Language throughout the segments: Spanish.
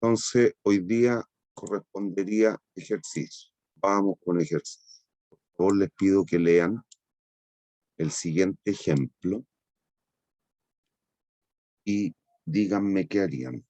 Entonces, hoy día correspondería ejercicio. Vamos con ejercicio. Por favor, les pido que lean el siguiente ejemplo y díganme qué harían.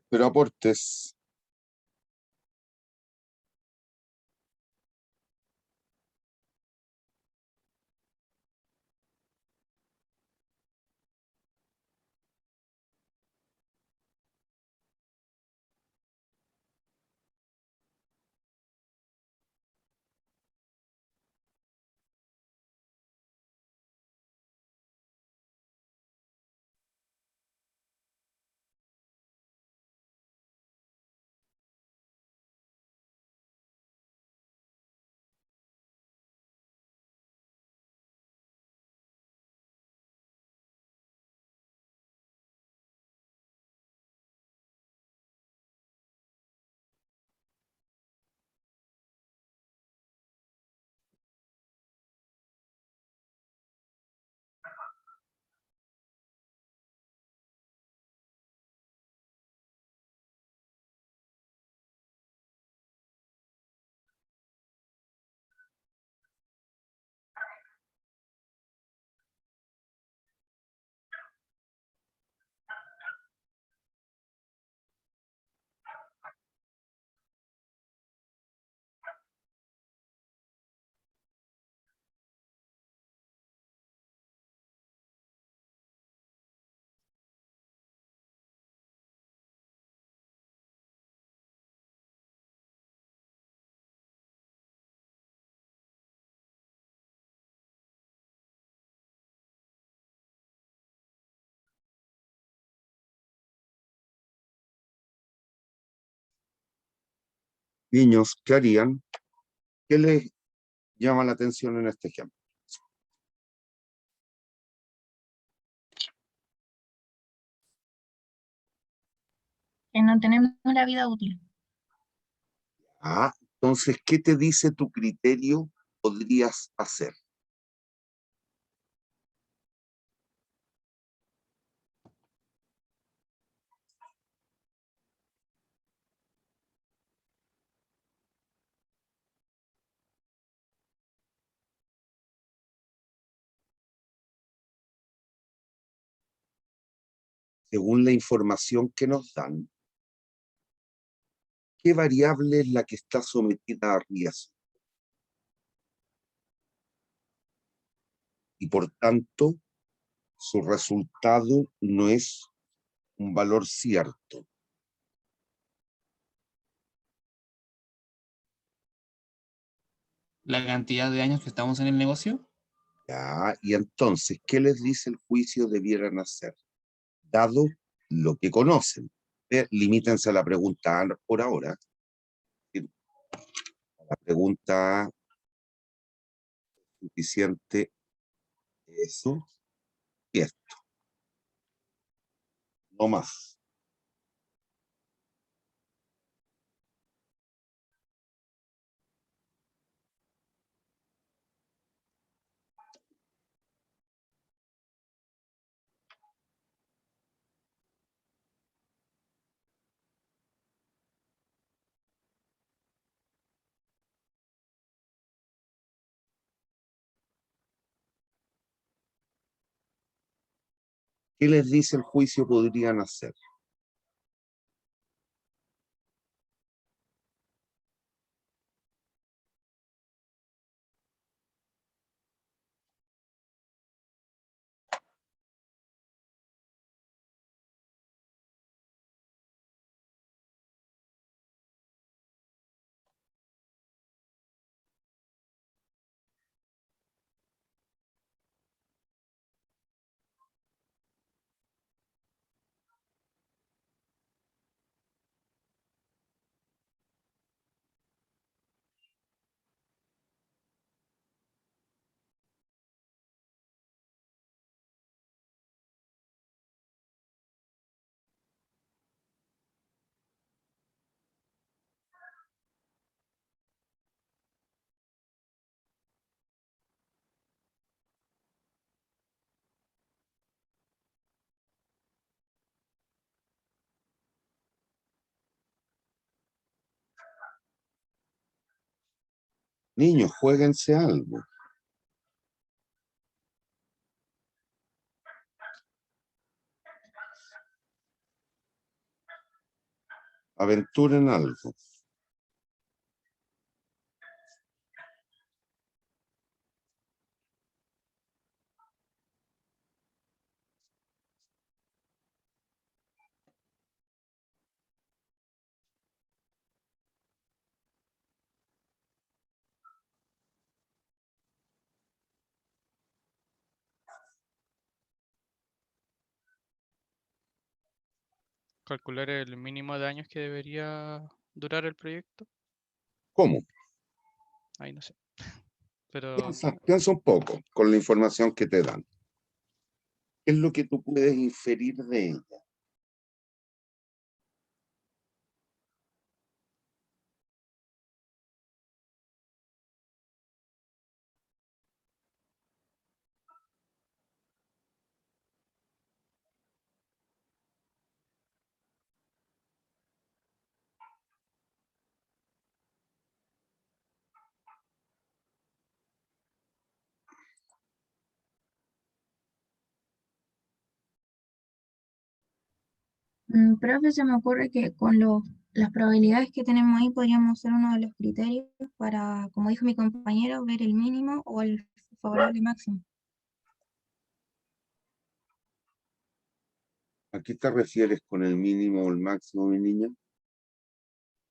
Pero aportes. Niños, ¿qué harían? ¿Qué les llama la atención en este ejemplo? Que no tenemos la vida útil. Ah, entonces, ¿qué te dice tu criterio podrías hacer? Según la información que nos dan, ¿qué variable es la que está sometida a riesgo? Y por tanto, su resultado no es un valor cierto. La cantidad de años que estamos en el negocio. ¿Ya? Y entonces, ¿qué les dice el juicio debieran hacer? Dado lo que conocen. Limítense a la pregunta A por ahora. La pregunta A, suficiente eso y esto, no más. ¿Qué les dice el juicio podrían hacer? Niños, juéguense algo. Aventuren algo. Calcular el mínimo de años que debería durar el proyecto. ¿Cómo? Ahí no sé. Pero Piensa un poco con la información que te dan. ¿Qué es lo que tú puedes inferir de ella? Profe, se me ocurre que con las probabilidades que tenemos ahí podríamos ser uno de los criterios para, como dijo mi compañero, ver el mínimo o el favorable máximo. ¿A qué te refieres con el mínimo o el máximo, mi niña?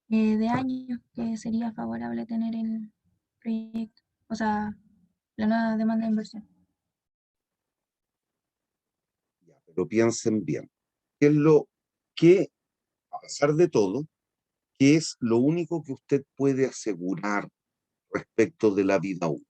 De años que sería favorable tener el proyecto, o sea, la nueva demanda de inversión. Pero piensen bien. ¿Qué es lo que, a pesar de todo, qué es lo único que usted puede asegurar respecto de la vida útil?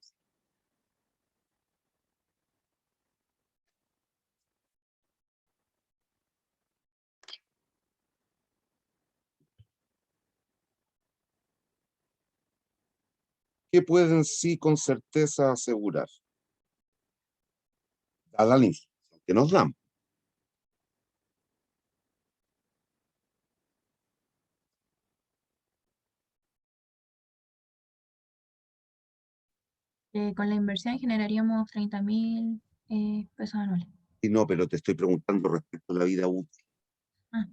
¿Qué pueden sí con certeza asegurar? Dada la información que nos dan. Con la inversión generaríamos 30.000 pesos anuales. Y no, pero te estoy preguntando respecto a la vida útil. Ah,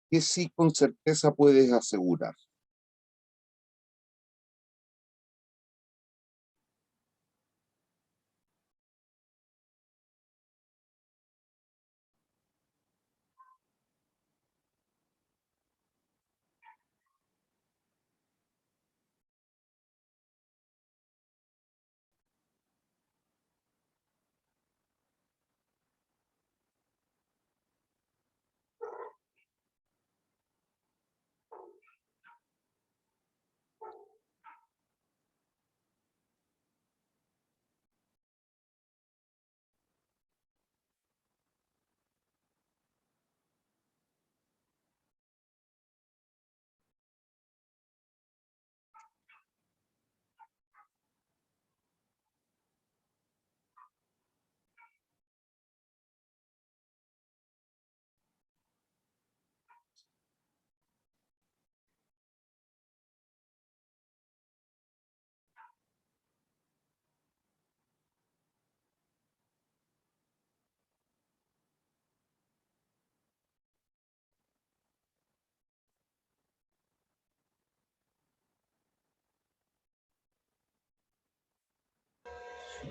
¿Qué sí con certeza puedes asegurar?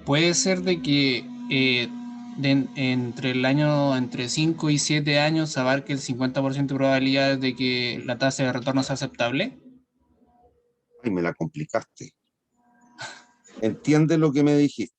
Puede ser de que entre el año, entre 5 y 7 años abarque el 50% de probabilidades de que la tasa de retorno sea aceptable. Ay, me la complicaste. ¿Entiendes lo que me dijiste?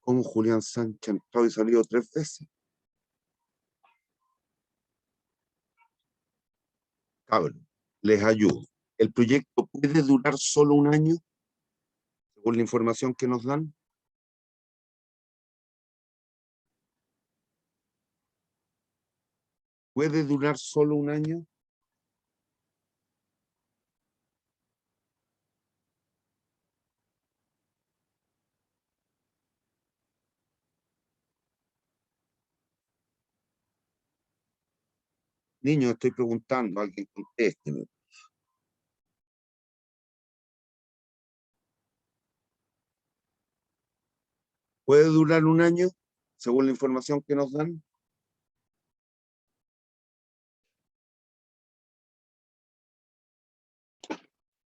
¿Cómo Julián Sánchez ha entrado y salido 3 veces? Cabrón, les ayudo. ¿El proyecto puede durar solo un año? Según la información que nos dan. ¿Puede durar solo un año? Niño, estoy preguntando, alguien contésteme. ¿Puede durar un año, según la información que nos dan?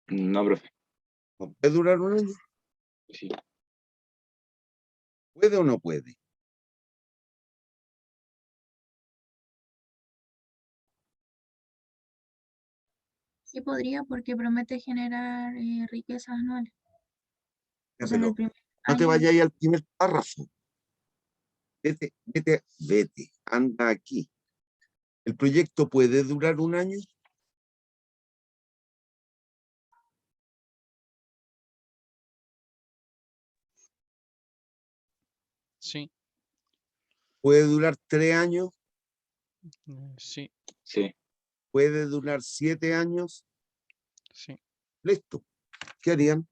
No, profe. ¿No puede durar un año? Sí. ¿Puede o no puede? Sí podría porque promete generar riquezas anuales. Ya, O sea, en el pero primer no te año, vayas al primer párrafo. Vete, anda aquí. ¿El proyecto puede durar un año? Sí, ¿Puede durar 3 años? sí, Sí. ¿Puede durar 7 años? sí. Listo. ¿Qué harían?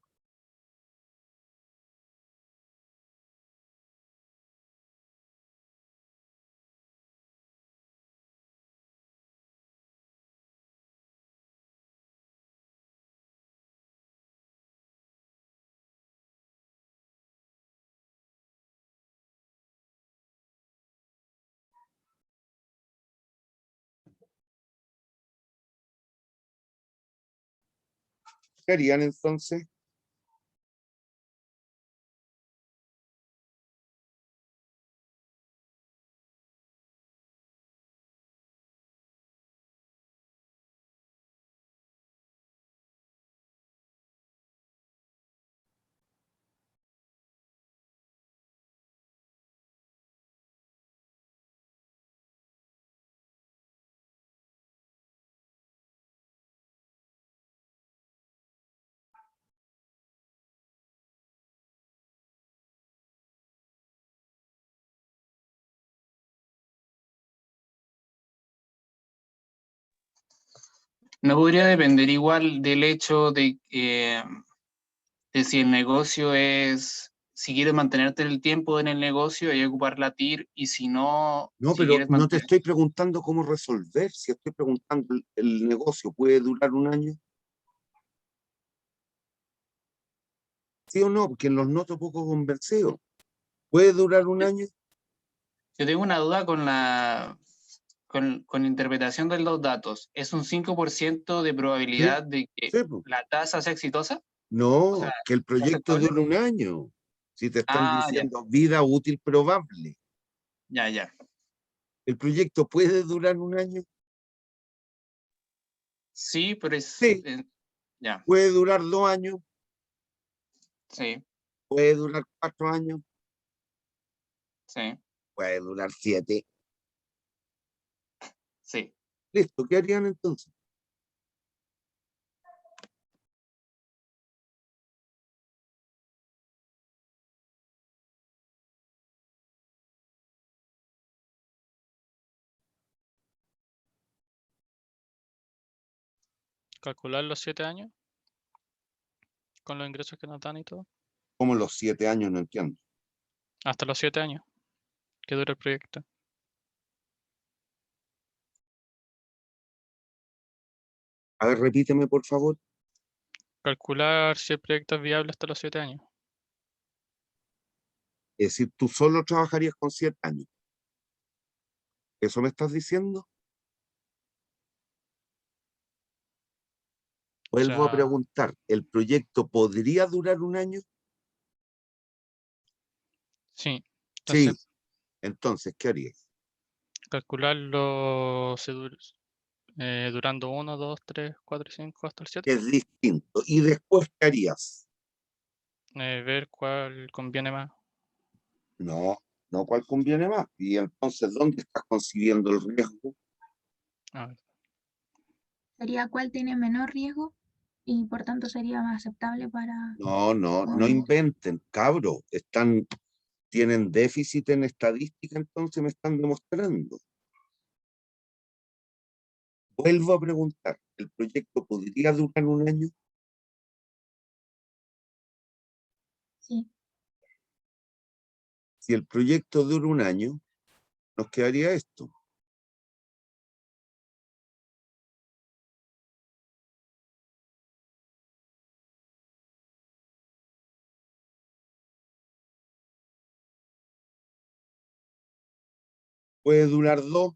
¿Qué harían entonces? No podría depender igual del hecho de si el negocio es, si quieres mantenerte el tiempo en el negocio, hay que ocupar la TIR, y si no, No, si pero quieres no te mantener, estoy preguntando cómo resolver. Si estoy preguntando, ¿el negocio puede durar un año? ¿Sí o no? Porque los noto poco convencidos. ¿Puede durar un año? yo tengo una duda con la interpretación de los datos. ¿Es un 5% de Sí, probabilidad de que sí, po. la tasa sea exitosa? O No, sea, que el proyecto ¿aceptable? dure un año. Si te están Ah, ya, diciendo vida útil probable. ya, ya. ¿El proyecto puede durar un año? Sí, pero es, Sí. ya, ¿Puede durar 2 años? sí, ¿Puede durar 4 años? sí, ¿Puede durar 7? sí. Listo, ¿qué harían entonces? Calcular los 7 años con los ingresos que nos dan y todo. Como los 7 años, no entiendo. Hasta los 7 años que dura el proyecto. A ver, repíteme, por favor. Calcular si el proyecto es viable hasta los 7 años. Es decir, tú solo trabajarías con 7 años. ¿Eso me estás diciendo? O Vuelvo a sea, preguntar, ¿el proyecto podría durar un año? sí. Sí. Entonces, Entonces, ¿qué harías? calcularlo durando 1, 2, 3, 4, 5 hasta el 7. Es distinto. ¿Y después qué harías? Ver cuál conviene más. No, no cuál conviene más. Y entonces, ¿dónde estás concibiendo el riesgo? A ver, Sería cuál tiene menor riesgo y por tanto sería más aceptable para No, no, no un... inventen, cabro. Tienen déficit en estadística, entonces me están demostrando. Vuelvo a preguntar, ¿el proyecto podría durar un año? Sí, Si el proyecto dura un año, nos quedaría esto. Puede durar 2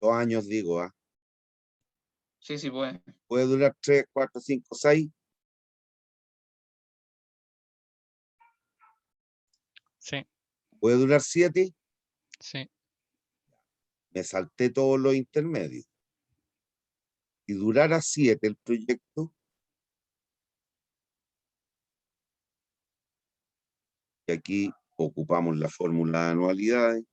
años, digo, ¿ah? Sí, sí, puede. Puede durar 3, 4, 5, 6. sí, Puede durar 7. sí. Me salté todos los intermedios. Si durara 7 el proyecto, y aquí ocupamos la fórmula de anualidades,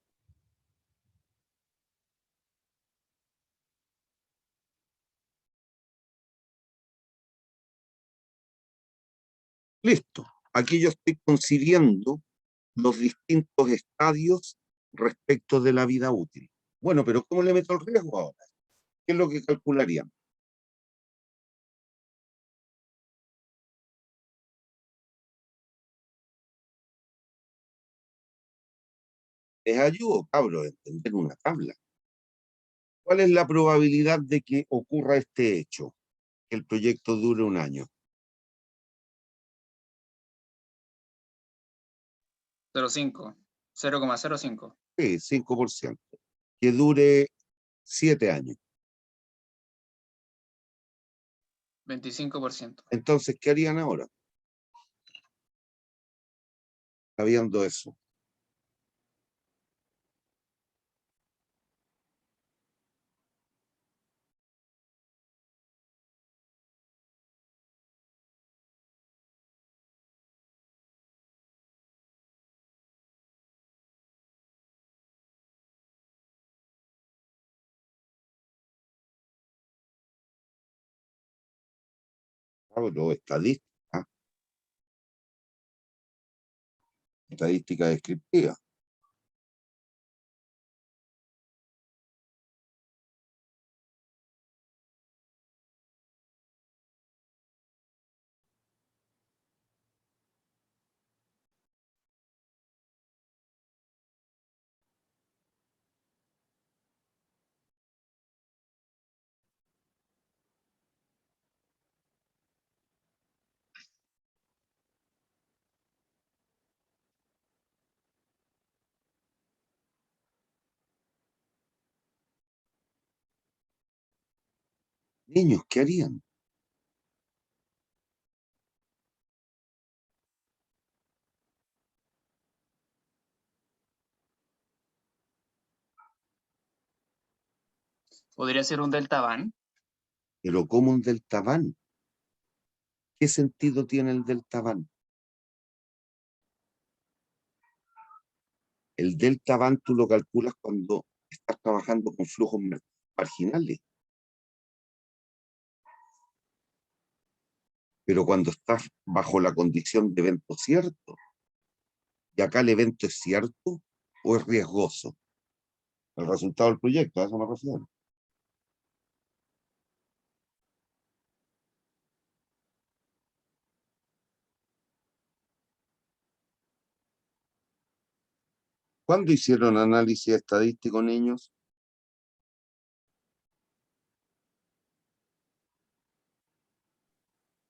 listo. Aquí yo estoy concibiendo los distintos estadios respecto de la vida útil. Bueno, pero ¿cómo le meto el riesgo ahora? ¿Qué es lo que calcularíamos? Les ayudo, cabros, a entender una tabla. ¿Cuál es la probabilidad de que ocurra este hecho? Que el proyecto dure un año. 0,5. 0,05. Sí, 5%. Que dure 7 años. 25%. Entonces, ¿qué harían ahora? Sabiendo eso. Cabros, estadística. Estadística descriptiva. Niños, ¿qué harían? Podría ser un delta van. Pero ¿cómo un delta van? ¿Qué sentido tiene el delta van? El delta van tú lo calculas cuando estás trabajando con flujos marginales. Pero cuando estás bajo la condición de evento cierto, y acá el evento es cierto o es riesgoso, el resultado del proyecto, a eso me refiero. ¿Cuándo hicieron análisis estadístico, niños?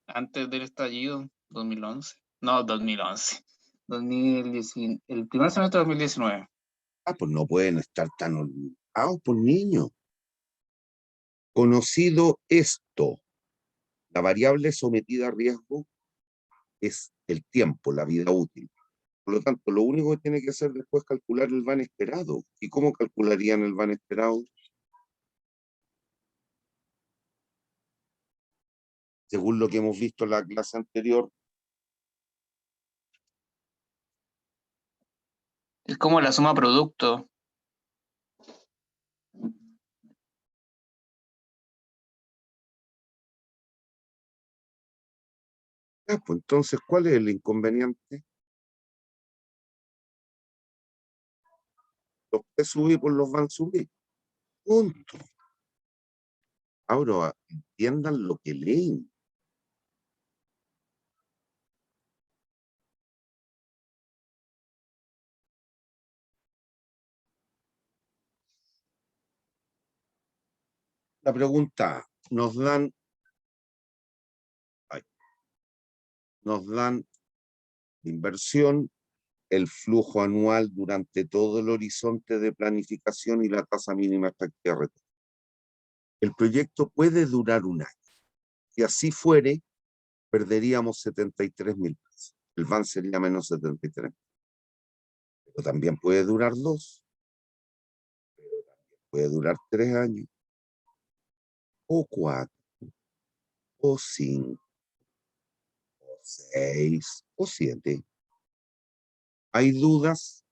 Antes del estallido, 2011. No, 2011. 2019, el primer semestre de 2019. Ah, pues no pueden estar tan olvidados por niños. Conocido esto, la variable sometida a riesgo es el tiempo, la vida útil. Por lo tanto, lo único que tiene que hacer después es calcular el van esperado. ¿Y cómo calcularían el van esperado? Según lo que hemos visto en la clase anterior, Es como la suma producto. Ah, pues entonces, ¿cuál es el inconveniente? Los que subir, pues los van a subir. Punto. Ahora, entiendan lo que leen. La pregunta, ay, nos dan inversión, el flujo anual durante todo el horizonte de planificación y la tasa mínima efectiva de retorno. El proyecto puede durar un año. Si así fuere, perderíamos 73.000 pesos. El VAN sería menos 73. Pero también puede durar 2, puede durar 3 años, o 4, o 5, o 6, o 7. ¿Hay dudas?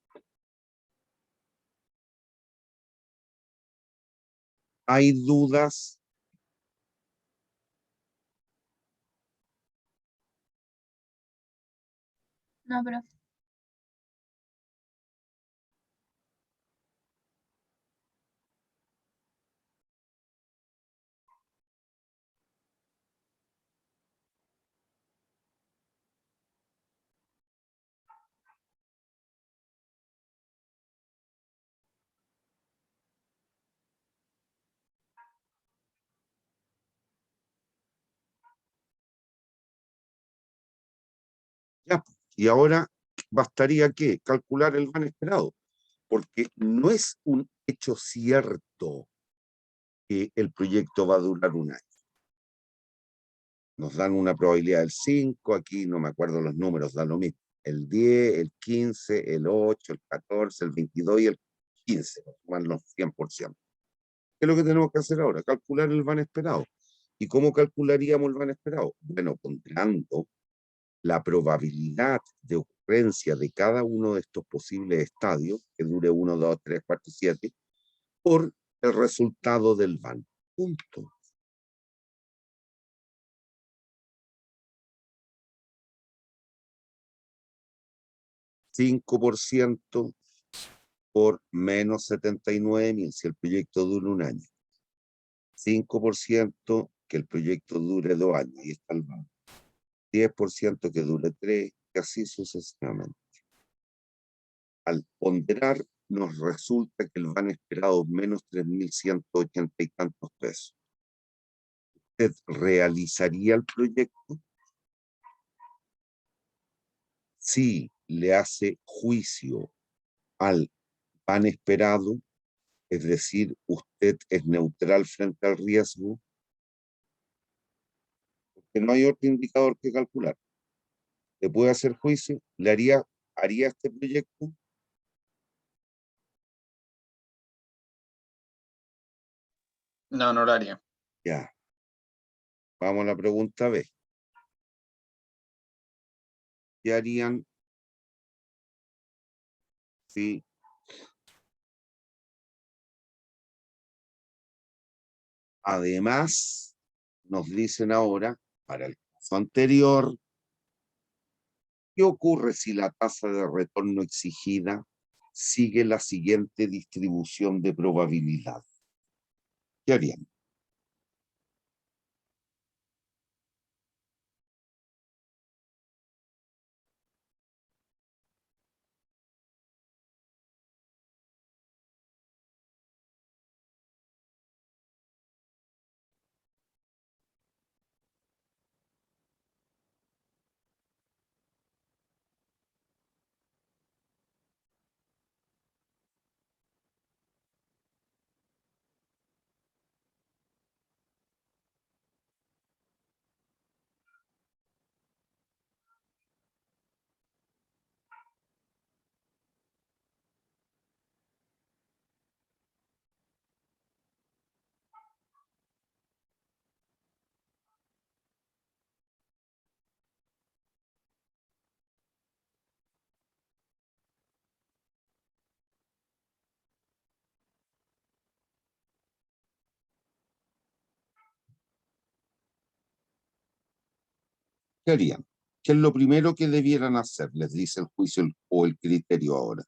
¿Hay dudas? No, profe. Ya, pues. Y ahora bastaría que calcular el VAN esperado, porque no es un hecho cierto que el proyecto va a durar un año. Nos dan una probabilidad del 5, aquí no me acuerdo los números, da lo mismo. El 10, el 15, el 8, el 14, el 22 y el 15, suman los 100%. ¿Qué es lo que tenemos que hacer ahora? Calcular el VAN esperado. ¿Y cómo calcularíamos el VAN esperado? Bueno, ponderando la probabilidad de ocurrencia de cada uno de estos posibles estadios, que dure 1, 2, 3, 4, 7, por el resultado del VAN. Punto. $5 por menos 79.000 si el proyecto dura un año. 5% que el proyecto dure 2 años, ahí está el VAN. 10% que dure 3, y así sucesivamente. Al ponderar, nos resulta que el VAN esperado es menos 3.180 y tantos pesos. ¿Usted realizaría el proyecto? Si le hace juicio al VAN esperado, es decir, usted es neutral frente al riesgo, que no hay otro indicador que calcular. ¿Le puede hacer juicio? ¿Haría este proyecto? No, no lo haría. Ya. Vamos a la pregunta B. ¿Qué harían si además nos dicen ahora, para el caso anterior, qué ocurre si la tasa de retorno exigida sigue la siguiente distribución de probabilidad? ¿Qué harían? ¿Qué harían? ¿Qué es lo primero que debieran hacer? Les dice el juicio o el criterio ahora.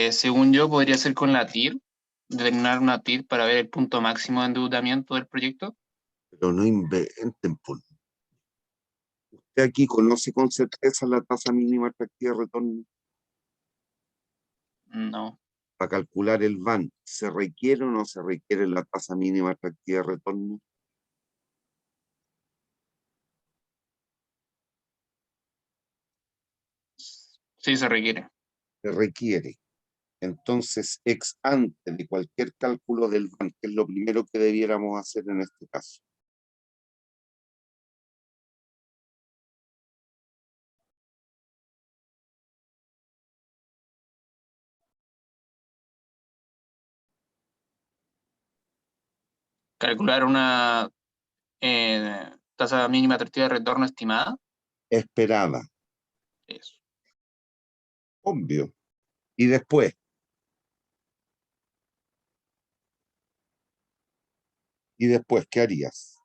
Según yo, podría ser con la TIR, determinar una TIR para ver el punto máximo de endeudamiento del proyecto. Pero no inventen, por... ¿Usted aquí conoce con certeza la tasa mínima atractiva de retorno? No. Para calcular el VAN, ¿se requiere o no se requiere la tasa mínima atractiva de retorno? Sí se requiere. Se requiere. Entonces, ex ante de cualquier cálculo del VAN, que es lo primero que debiéramos hacer en este caso. Calcular una tasa mínima atractiva de retorno estimada. Esperada, Eso. obvio. Y después, ¿qué harías?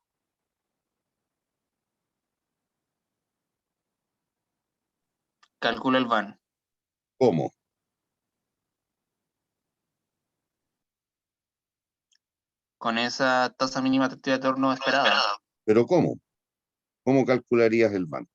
Calcula el VAN. ¿Cómo? Con esa tasa mínima atractiva de retorno esperada. ¿Pero cómo? ¿Cómo calcularías el VAN?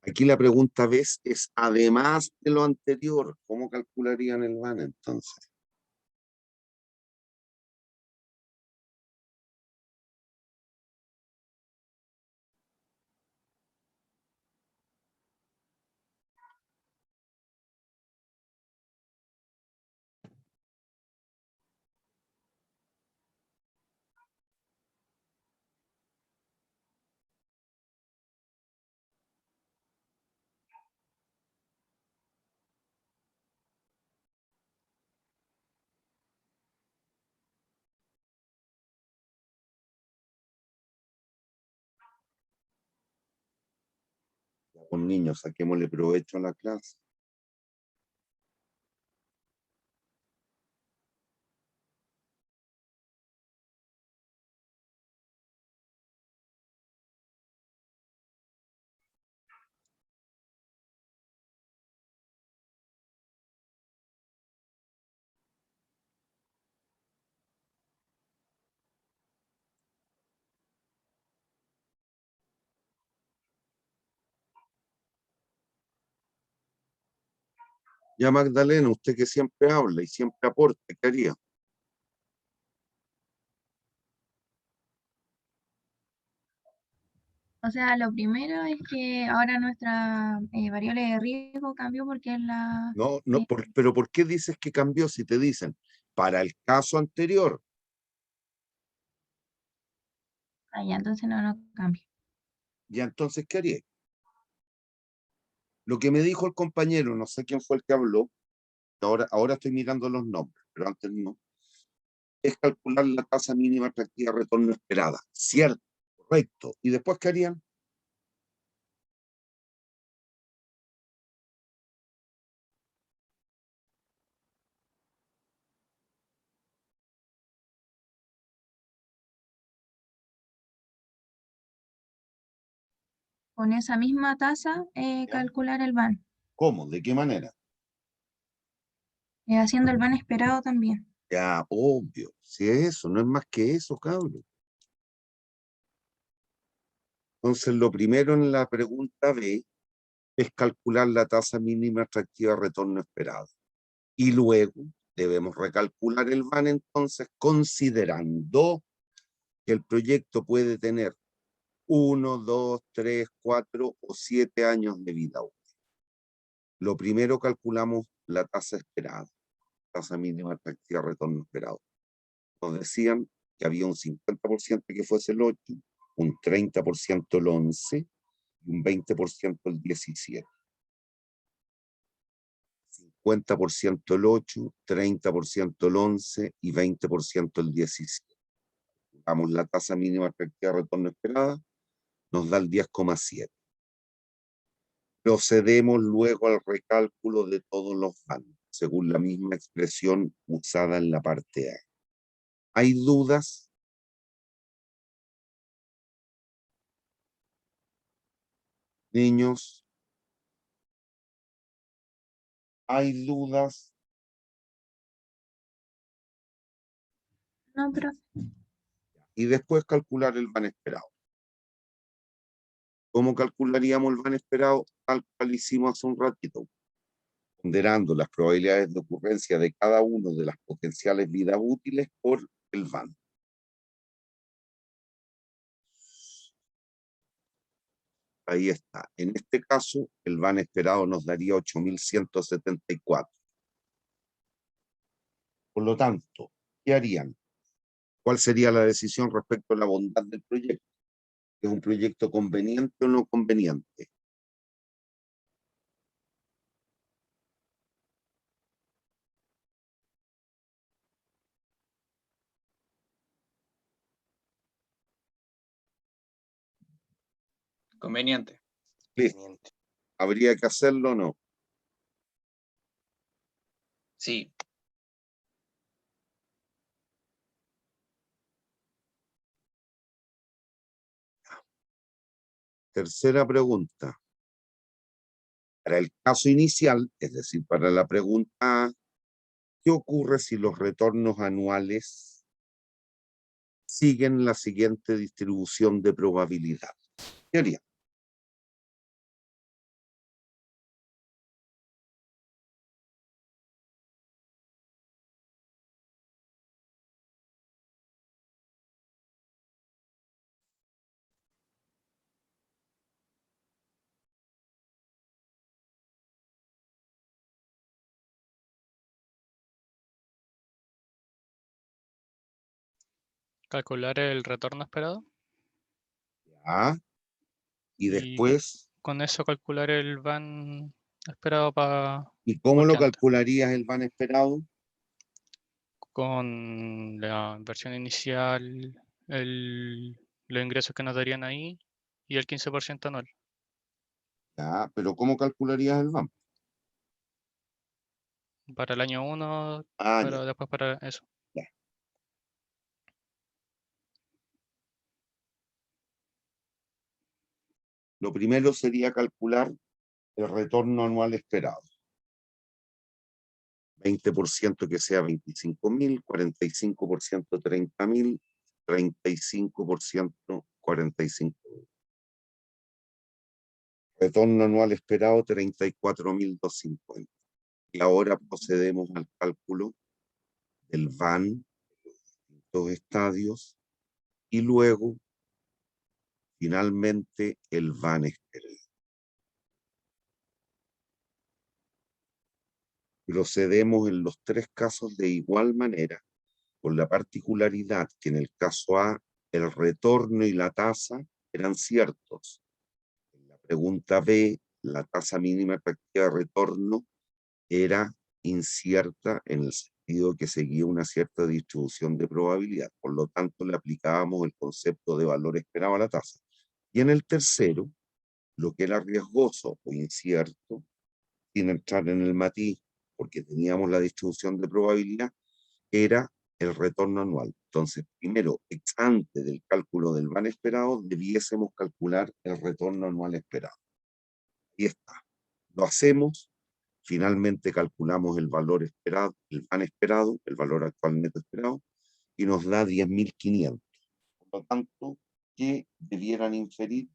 Aquí la pregunta, ¿ves? Es además de lo anterior, ¿cómo calcularían el VAN entonces? Ya, pues niños, saquémosle provecho a la clase. Ya Magdalena, usted que siempre habla y siempre aporta, ¿qué haría? O sea, lo primero es que ahora nuestra variable de riesgo cambió porque es la... No, no, pero ¿por qué dices que cambió si te dicen para el caso anterior? Ah, ya, entonces no cambia. Ya entonces, ¿qué haría? Lo que me dijo el compañero, no sé quién fue el que habló, ahora estoy mirando los nombres, pero antes no, es calcular la tasa mínima atractiva de retorno esperada. Cierto, correcto. ¿Y después qué harían? Con esa misma tasa, ¿Ya? calcular el VAN. ¿Cómo? ¿De qué manera? Haciendo el VAN esperado también. Ya, obvio. Si es eso, no es más que eso, cabrón. Entonces, lo primero en la pregunta B es calcular la tasa mínima atractiva de retorno esperado. Y luego debemos recalcular el VAN entonces, considerando que el proyecto puede tener 1, 2, 3, 4 o 7 años de vida útil. Lo primero calculamos la tasa esperada, tasa mínima atractiva de retorno esperado. Nos decían que había un 50% que fuese el 8, un 30% el 11 y un 20% el 17. 50% el 8, 30% el 11 y 20% el 17. Damos la tasa mínima atractiva de retorno esperada, nos da el 10,7. Procedemos luego al recálculo de todos los vanos, según la misma expresión usada en la parte A. ¿Hay dudas? Niños, ¿hay dudas? No, pero Y después calcular el van esperado. ¿Cómo calcularíamos el van esperado? Tal cual hicimos hace un ratito, ponderando las probabilidades de ocurrencia de cada uno de las potenciales vidas útiles por el van. Ahí está. En este caso, el van esperado nos daría 8.174. Por lo tanto, ¿qué harían? ¿Cuál sería la decisión respecto a la bondad del proyecto? ¿Es un proyecto conveniente o no conveniente? Conveniente. Listo. ¿Habría que hacerlo o no? Sí. Tercera pregunta. Para el caso inicial, es decir, para la pregunta A, ¿qué ocurre si los retornos anuales siguen la siguiente distribución de probabilidad? ¿Qué haría? Calcular el retorno esperado ¿Ya? Y y después, con eso calcular el VAN esperado para ¿y cómo lo cualquier calcularías el van esperado? con la inversión inicial, los ingresos que nos darían ahí y el 15% anual. Ya, pero ¿cómo calcularías el van? Para el año 1, Ah, ya, pero después para eso. ya. Lo primero sería calcular el retorno anual esperado. 20% que sea 25.000, 45% 30.000, 35% 45.000. Retorno anual esperado 34.250. Y ahora procedemos al cálculo del van, los estadios, y luego, finalmente, el van esperado. Procedemos en los tres casos de igual manera, con la particularidad que en el caso A el retorno y la tasa eran ciertos. En la pregunta B, la tasa mínima efectiva de retorno era incierta en el sentido que seguía una cierta distribución de probabilidad. Por lo tanto, le aplicábamos el concepto de valor esperado a la tasa. Y en el tercero, lo que era riesgoso o incierto, sin entrar en el matiz, porque teníamos la distribución de probabilidad, era el retorno anual. Entonces, primero, ex ante del cálculo del van esperado, debiésemos calcular el retorno anual esperado. Ahí está. Lo hacemos, finalmente calculamos el valor esperado, el van esperado, el valor actual neto esperado, y nos da 10.500. Por lo tanto, ¿qué debieran inferir?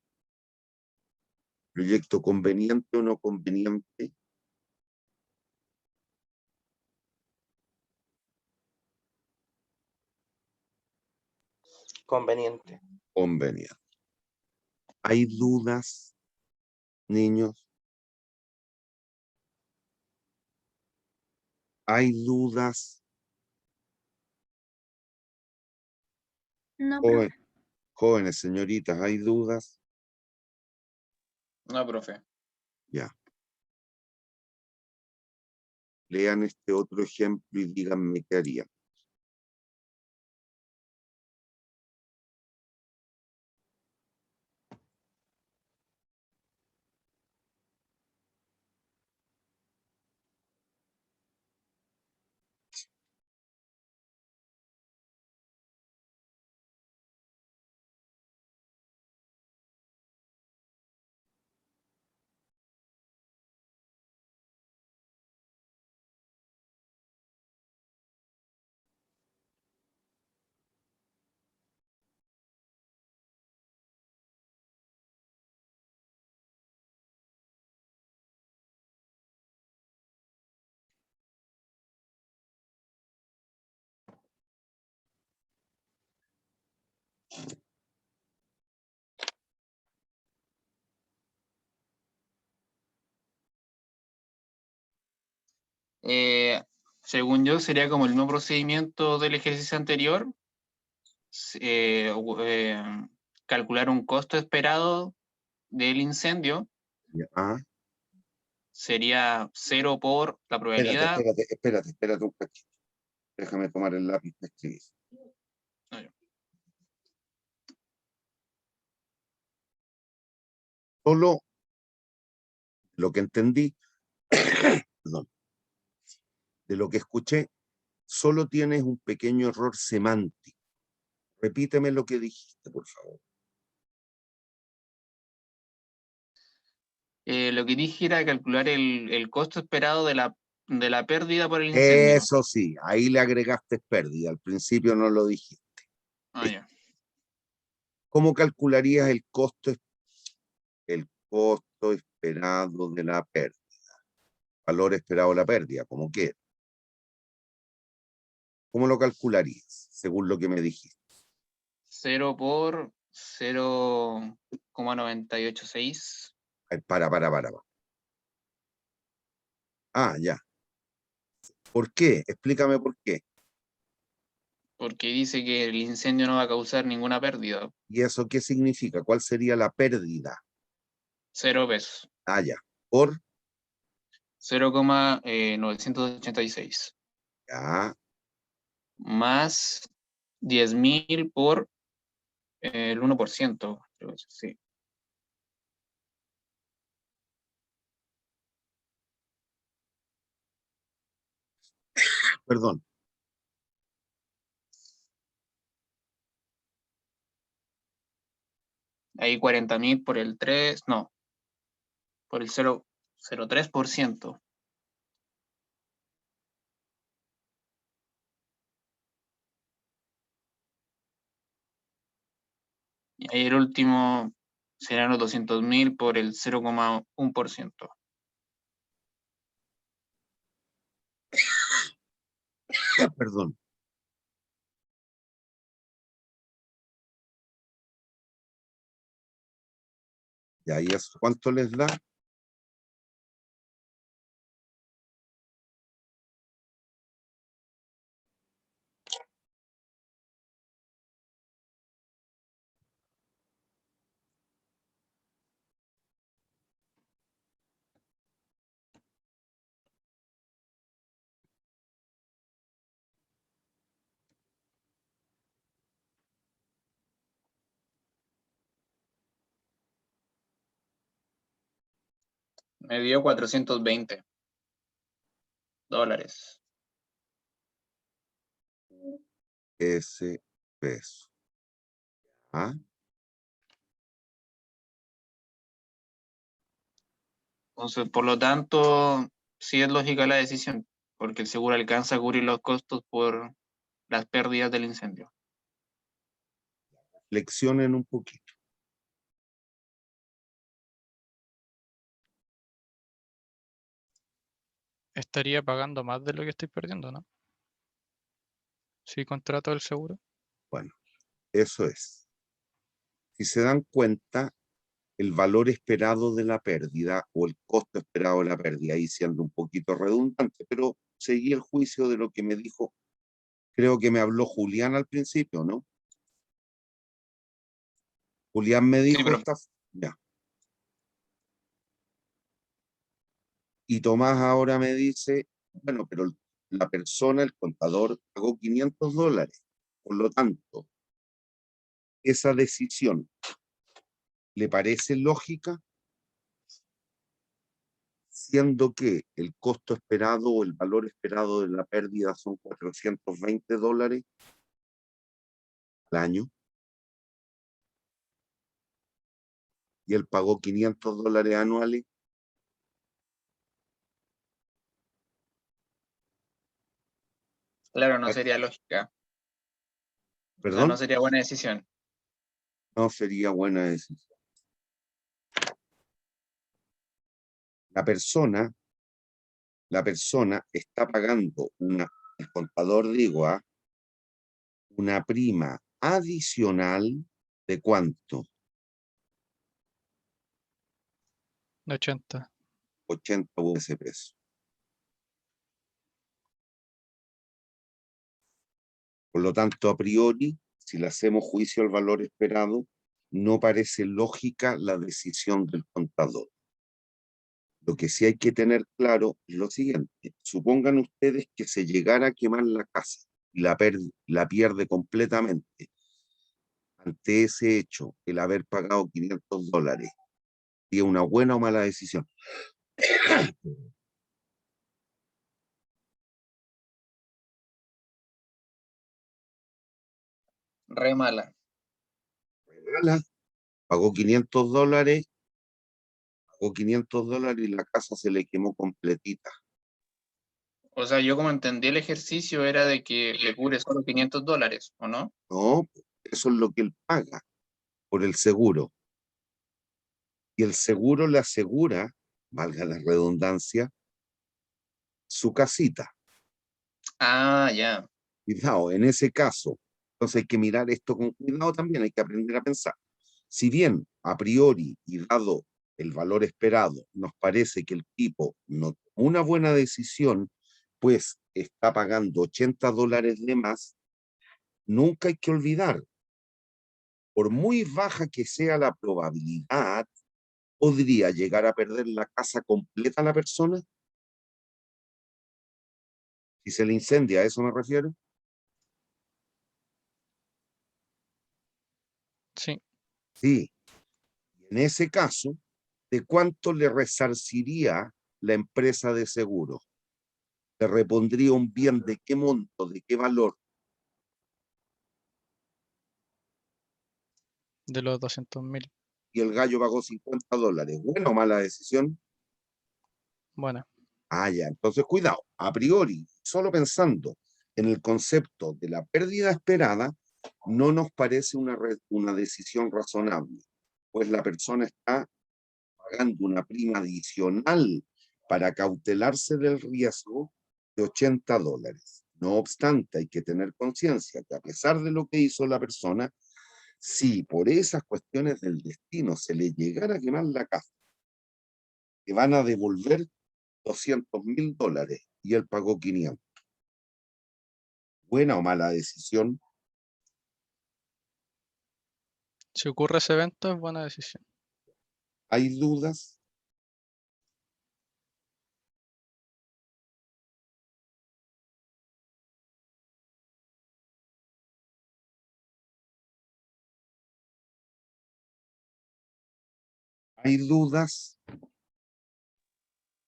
¿Proyecto conveniente o no conveniente? Conveniente. Conveniente. ¿Hay dudas, niños? ¿Hay dudas? No, profe. Jóvenes, señoritas, ¿hay dudas? No, profe. Ya. Lean este otro ejemplo y díganme qué harían. Según yo, sería como el mismo procedimiento del ejercicio anterior. eh, Calcular un costo esperado del incendio Ya. Ah, sería 0 por la probabilidad. espérate un cachito. Déjame tomar el lápiz para escribir. Ah, ya. Solo lo que entendí, perdón, de lo que escuché, solo tienes un pequeño error semántico. Repíteme lo que dijiste, por favor. Lo que dije era calcular el costo esperado de la pérdida por el incendio. Eso sí, ahí le agregaste pérdida. Al principio no lo dijiste. Ah, ya. ¿Cómo calcularías el costo esperado de la pérdida? Valor esperado de la pérdida, como quieras. ¿Cómo lo calcularías, según lo que me dijiste? 0 por 0,986. Para. Ah, ya. ¿Por qué? Explícame por qué. Porque dice que el incendio no va a causar ninguna pérdida. ¿Y eso qué significa? ¿Cuál sería la pérdida? 0 pesos. Ah, ya. Por, 0,986. ya. Más 10.000 por el 1%. Creo que sí. Perdón. Ahí 40.000 por el 3, no, por el 0,03%. Y ahí el último serán los 200.000 por el 0,1%. Perdón. Ya, ¿y eso cuánto les da? Me dio $420. Ese peso. ¿Ah? Entonces, por lo tanto, sí es lógica la decisión, porque el seguro alcanza a cubrir los costos por las pérdidas del incendio. Flexionen un poquito. Estaría pagando más de lo que estoy perdiendo, ¿no? Si contrato el seguro. Bueno, eso es. Si se dan cuenta, el valor esperado de la pérdida o el costo esperado de la pérdida, ahí siendo un poquito redundante, pero seguí el juicio de lo que me dijo, creo que me habló Julián al principio, ¿no? Julián me Sí, dijo pero ya. Y Tomás ahora me dice, bueno, pero la persona, el contador, pagó $500. Por lo tanto, esa decisión, ¿le parece lógica? Siendo que el costo esperado o el valor esperado de la pérdida son $420 al año y él pagó $500 anuales. claro, no sería lógica. O sea, no Perdón, sería buena decisión. no sería buena decisión. La persona, la persona está pagando el contador digo, una prima adicional de ¿cuánto? De 80. 80 ese peso. Por lo tanto, a priori, si le hacemos juicio al valor esperado, no parece lógica la decisión del contador. Lo que sí hay que tener claro es lo siguiente. Supongan ustedes que se llegara a quemar la casa y la pierde completamente. Ante ese hecho, el haber pagado $500, ¿sería una buena o mala decisión? Re mala. Mala. Pagó $500, y la casa se le quemó completita. O sea, yo como entendí el ejercicio era de que le cubre solo $500, ¿o no? No, eso es lo que él paga por el seguro. Y el seguro le asegura, valga la redundancia, su casita. Ah, ya. Cuidado, en ese caso, entonces hay que mirar esto con cuidado también, hay que aprender a pensar. Si bien a priori y dado el valor esperado, nos parece que el tipo no tomó una buena decisión, pues está pagando $80 de más, nunca hay que olvidar, por muy baja que sea la probabilidad, podría llegar a perder la casa completa la persona. Si se le incendia, ¿a eso me refiero? Sí. Sí. En ese caso, ¿de cuánto le resarciría la empresa de seguro? ¿Le repondría un bien de qué monto, de qué valor? De los 200.000. Y el gallo pagó $50. ¿Buena o mala decisión? Bueno, Ah, ya. Entonces, cuidado. A priori, solo pensando en el concepto de la pérdida esperada, no nos parece una decisión razonable, pues la persona está pagando una prima adicional para cautelarse del riesgo de $80. No obstante, hay que tener conciencia que a pesar de lo que hizo la persona, si por esas cuestiones del destino se le llegara a quemar la casa, que van a devolver $200.000 y él pagó 500. ¿Buena o mala decisión? si ocurre ese evento es buena decisión. ¿Hay dudas? ¿Hay dudas?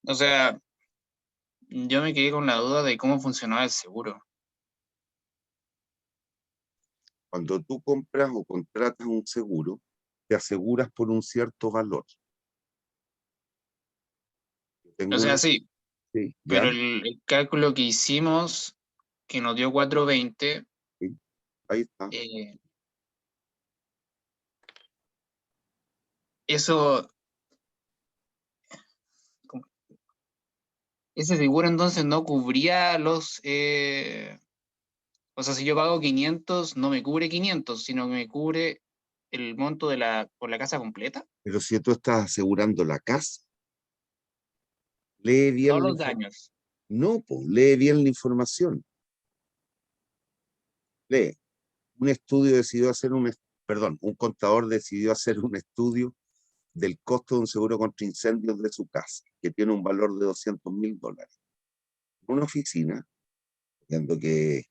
O sea, yo me quedé con la duda de cómo funcionaba el seguro. Cuando tú compras o contratas un seguro, te aseguras por un cierto valor. Yo tengo O sea, una- sí, sí, pero ¿ya? el cálculo que hicimos, que nos dio 420, Sí, ahí está. Eso, ese seguro entonces no cubría los... o sea, si yo pago 500, no me cubre 500, sino que me cubre el monto por la casa completa. Pero si tú estás asegurando la casa, lee No bien la los información. daños. No, pues, lee bien la información. Lee. Un estudio decidió hacer un contador decidió hacer un estudio del costo de un seguro contra incendios de su casa, que tiene un valor de $200.000. Una oficina, viendo que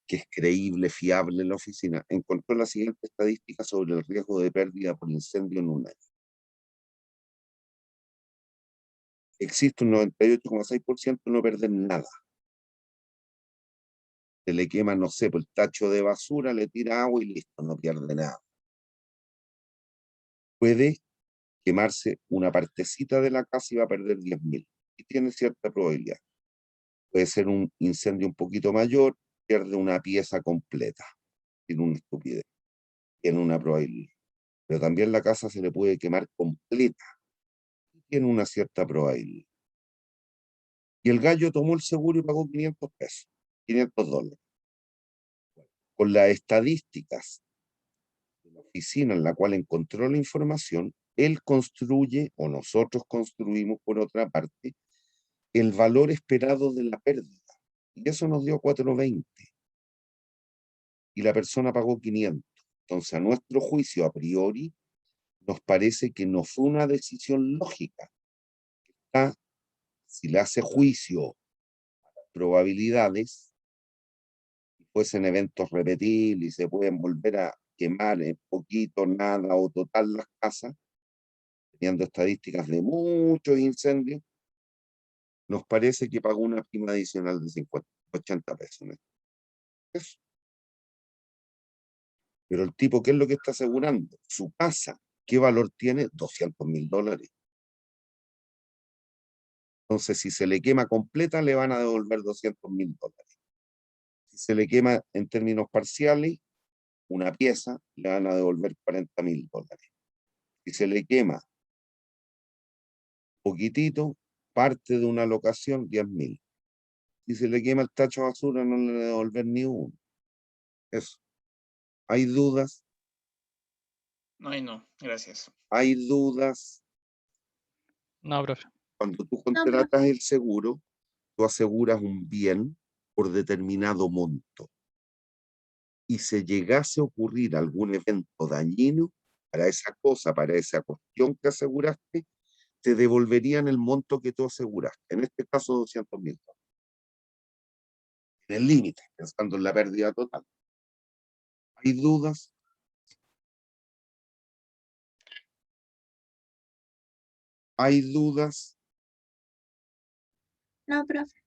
es creíble, fiable la oficina, encontró la siguiente estadística sobre el riesgo de pérdida por incendio en un año. Existe un 98,6% de no perder nada. Se le quema, no sé, por el tacho de basura, le tira agua y listo, no pierde nada. Puede quemarse una partecita de la casa y va a perder 10.000. Y tiene cierta probabilidad. Puede ser un incendio un poquito mayor, pierde una pieza completa. Tiene una estupidez. Tiene una probabilidad. Pero también la casa se le puede quemar completa. Tiene una cierta probabilidad. Y el gallo tomó el seguro y pagó 500 pesos, $500. Con las estadísticas de la oficina en la cual encontró la información, él construye, o nosotros construimos por otra parte, el valor esperado de la pérdida. Y eso nos dio 420. Y la persona pagó 500. Entonces, a nuestro juicio, a priori, nos parece que no fue una decisión lógica. Si le hace juicio a las probabilidades, si fuesen eventos repetibles y se pueden volver a quemar en poquito, nada o total las casas, teniendo estadísticas de muchos incendios, nos parece que pagó una prima adicional de 50, 80 pesos. Eso. Pero el tipo, ¿qué es lo que está asegurando? Su casa. ¿Qué valor tiene? $200.000. Entonces, si se le quema completa, le van a devolver $200.000. Si se le quema en términos parciales, una pieza, le van a devolver $40.000. Si se le quema poquitito, parte de una locación, 10.000. Si se le quema el tacho de basura, no le van a devolver ni uno. Eso. ¿Hay dudas? No, gracias. ¿Hay dudas? No, profe. Cuando tú No, contratas el seguro, tú aseguras un bien por determinado monto. Y si llegase a ocurrir algún evento dañino para esa cosa, para esa cuestión que aseguraste, te devolverían el monto que tú aseguraste. En este caso, $200.000. En el límite, pensando en la pérdida total. ¿Hay dudas? ¿Hay dudas? no, profe.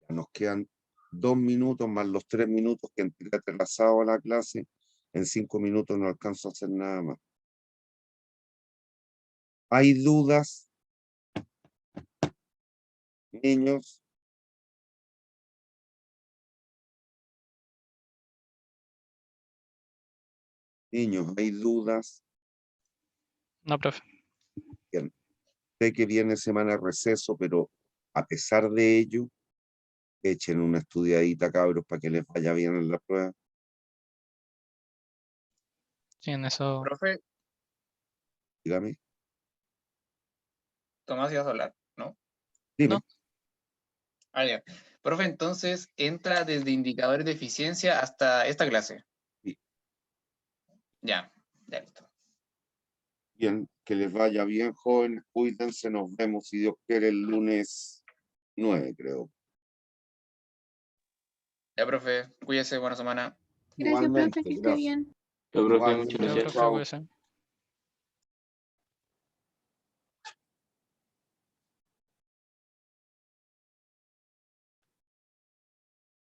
Ya nos quedan 2 minutos más los 3 minutos que entré atrasado a la clase. En 5 minutos no alcanzo a hacer nada más. ¿Hay dudas? Niños. Niños, ¿hay dudas? No, profe. Bien. Sé que viene semana de receso, pero a pesar de ello, echen una estudiadita, cabros, para que les vaya bien en la prueba. Sí, en eso. Profe, Dígame. Tomás ibas a hablar, ¿no? Dime. No. Ah, ya. Profe, entonces entra desde indicadores de eficiencia hasta esta clase. Sí. Ya listo. Bien, que les vaya bien, jóvenes. Cuídense, nos vemos, si Dios quiere, el lunes 9, creo. Ya, profe, cuídese, buena semana. Gracias, profe, Igualmente, que esté gracias. bien. Chao, profe, Igual, muchas Ya, niños, gracias. profe, chao. cuídese.